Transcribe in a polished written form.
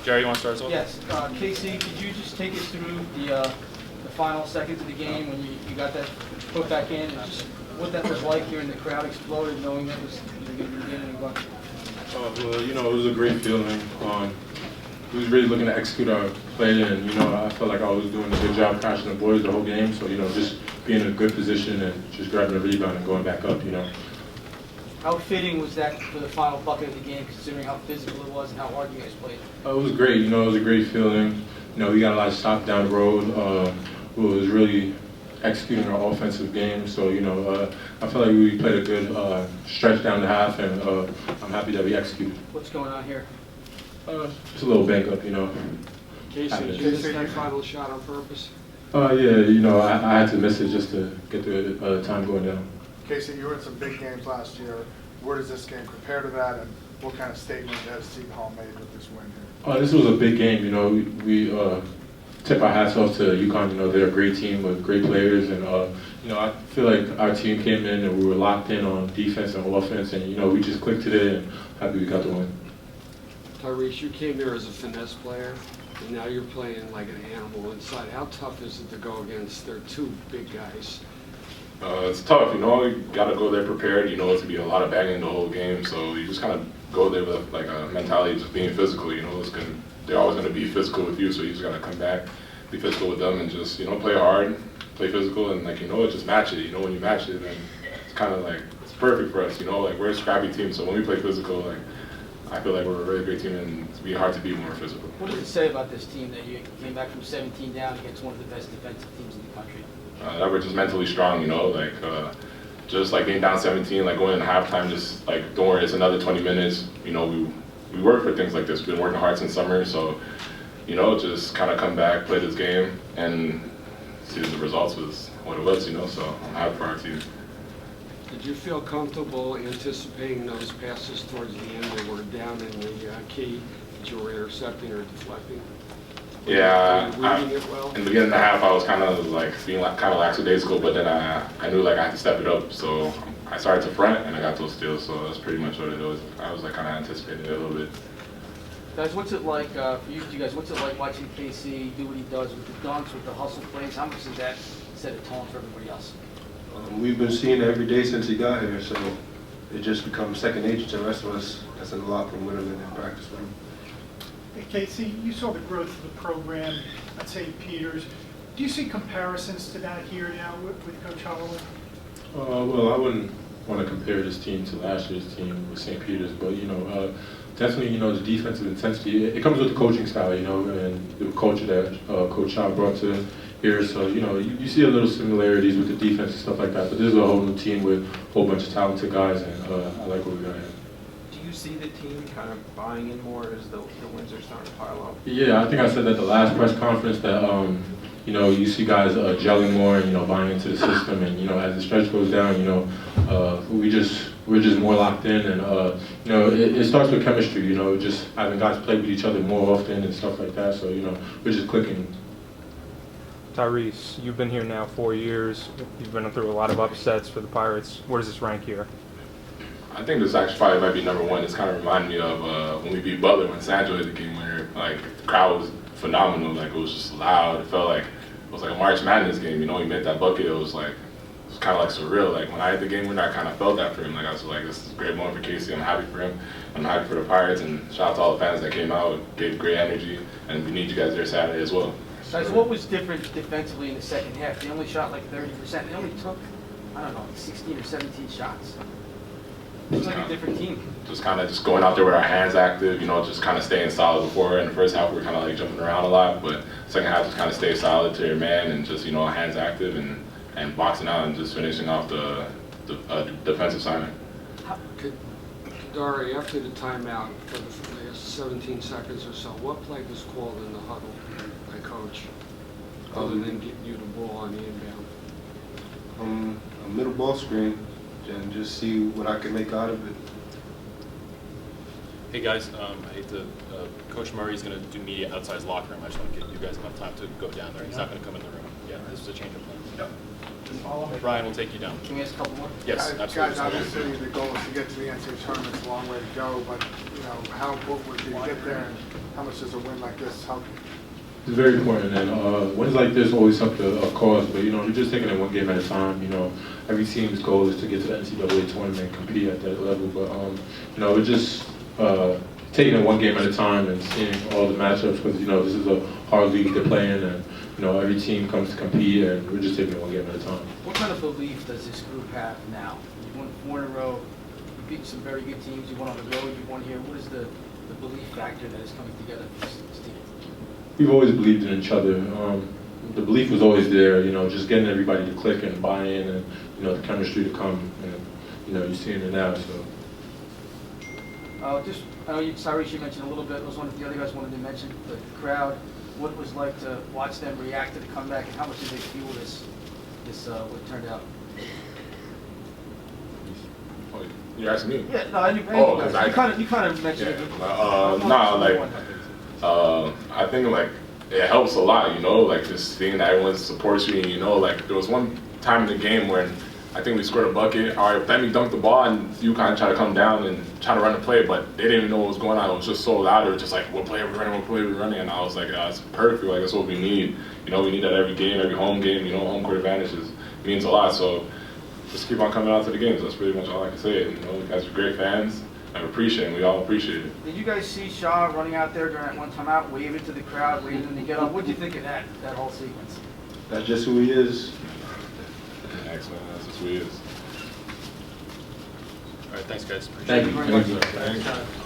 Jerry, you want to start us off? Yes. Casey, could you just take us through the final seconds of the game when you got that put back in, and just what that was like hearing the crowd exploded, knowing that was going to be the end of the game? Well, you know, it was a great feeling. We was really looking to execute our play, and you know, I felt like I was doing a good job crashing the boys the whole game. So you know, just being in a good position and just grabbing a rebound and going back up. You know. How fitting was that for the final bucket of the game, considering how physical it was and how hard you guys played? It was great. You know, it was a great feeling. You know, we got a lot of shots down the road. We was really executing our offensive game. So you know, I feel like we played a good stretch down the half, and I'm happy that we executed. What's going on here? Just a little bang up, you know. Casey, did you miss that final shot on purpose? Yeah, you know, I had to miss it just to get the time going down. Casey, you were in some big games last year. Where does this game compare to that, and what kind of statement has Seton made with this win here? This was a big game. You know, we tip our hats off to UConn. You know, they're a great team with great players, and you know, I feel like our team came in and we were locked in on defense and offense, and you know, we just clicked today, and happy we got the win. Tyrese, you came here as a finesse player, and now you're playing like an animal inside. How tough is it to go against their two big guys? It's tough, you know. You got to go there prepared. You know, it's gonna be a lot of banging the whole game, so you just kind of go there with like a mentality of just being physical. You know, they're always gonna be physical with you, so you just gotta come back, be physical with them, and just play hard, play physical, and just match it. You know, when you match it, then it's kind of like it's perfect for us. You know, like we're a scrappy team, so when we play physical, like I feel like we're a really great team, and it's be hard to be more physical. What does it say about this team that you came back from 17 down against one of the best defensive teams in the country? That we're just mentally strong, you know, like just like being down 17, like going into halftime, just like don't worry, it's another 20 minutes. You know, we work for things like this. We've been working hard since summer, so you know, just kind of come back, play this game, and see the results was what it was. You know, so I'm happy for our team. Did you feel comfortable anticipating those passes towards the end that were down in the key that you were intercepting or deflecting? Yeah, reading it well? in the beginning of the half, I was kind of like being kind of lackadaisical, but then I knew like I had to step it up, so I started to front and I got those steals. So that's pretty much what it was. I was like kind of anticipating it a little bit. Guys, what's it like for you guys? What's it like watching KC do what he does with the dunks, with the hustle plays? How much does that set a tone for everybody else? We've been seeing it every day since he got here, so it just becomes second nature to the rest of us. That's in the locker room with him and in practice with him. Hey, Casey, you saw the growth of the program at St. Peter's. Do you see comparisons to that here now with Coach Holloway? Well, I wouldn't want to compare this team to last year's team with St. Peter's, but you know, definitely, you know, the defensive intensity, it comes with the coaching style, you know, and the culture that Coach Shaw brought to here. So, you know, you see a little similarities with the defense and stuff like that, but this is a whole new team with a whole bunch of talented guys, and I like what we got here. Do you see the team kind of buying in more as the wins are starting to pile up? Yeah, I think I said that the last press conference that, you know, you see guys gelling more and, you know, buying into the system, and, you know, as the stretch goes down, you know, we're just more locked in, and, you know, it starts with chemistry, you know, just having guys play with each other more often and stuff like that, so, you know, we're just clicking. Tyrese, you've been here now 4 years. You've been through a lot of upsets for the Pirates. Where does this rank here? I think this actually probably might be number one. It's kind of reminded me of when we beat Butler when Sancho hit the game winner. Like the crowd was phenomenal. Like it was just loud. It felt like it was like a March Madness game. You know, he made that bucket. It was kind of like surreal. Like when I hit the game winner, I kind of felt that for him. Like I was like, this is a great moment for Casey. I'm happy for him. I'm happy for the Pirates, and shout out to all the fans that came out, gave great energy, and we need you guys there Saturday as well. Guys, what was different defensively in the second half? They only shot like 30%. They only took, I don't know, 16 or 17 shots. It's like a different team. Just kind of going out there with our hands active, you know, just kind of staying solid. Before in the first half we were kind of like jumping around a lot, but second half just kind of stay solid to your man and just, you know, hands active and boxing out and just finishing off the defensive assignment. Kadary, after the timeout for the last 17 seconds or so, what play was called in the huddle by Coach, other than getting you the ball on the inbound? A middle ball screen, and just see what I can make out of it. Hey guys, I hate to. Coach Murray's going to do media outside his locker room. I just want to give you guys enough time to go down there. He's not going to come in the room. Yeah, this is a change of plan. Yeah. Brian will take you down. Can we ask a couple more? Yes, absolutely. Guys, obviously the goal is to get to the NCAA tournament. It's a long way to go, but you know, how important would it be to get there and How much does a win like this help? It's very important, and wins like this always have to, of course, but you're just taking it one game at a time. Every team's goal is to get to the NCAA tournament and compete at that level, but we're just taking it one game at a time and seeing all the matchups because this is a hard league to play in, and every team comes to compete, and we're just taking it one game at a time. What kind of belief does this group have now? You won 4 in a row, you beat some very good teams, you won on the road, you won here. What is the belief factor that is coming together for this team? We've always believed in each other. The belief was always there, just getting everybody to click and buy in, and the chemistry to come, and you're seeing it now. So. I know Tyrese, you mentioned a little bit. I was wondering if the other guys wanted to mention the crowd. What it was like to watch them react to the comeback, and how much did they fuel this what turned out? Oh, you're asking me? Yeah, no, I knew. Oh, 'cause you kind of mentioned it. I think like it helps a lot, like just seeing that everyone supports you. There was one time in the game where I think we scored a bucket. All right, let me dunk the ball, and UConn tried to come down and try to run the play, but they didn't even know what was going on. It was just so loud. They were just like, what play are we running? What play are we running? And I was like, it's perfect. Like that's what we need. We need that every game, every home game. Home court advantage means a lot. So just keep on coming out to the games. That's pretty much all I can say. You guys are great fans. I appreciate it. We all appreciate it. Did you guys see Shaw running out there during that one timeout, waving to the crowd, waving them to get up? What did you think of that whole sequence? That's just who he is. Excellent. That's just who he is. All right, thanks, guys. Thank you. Thank you very much. Thank you. Thanks.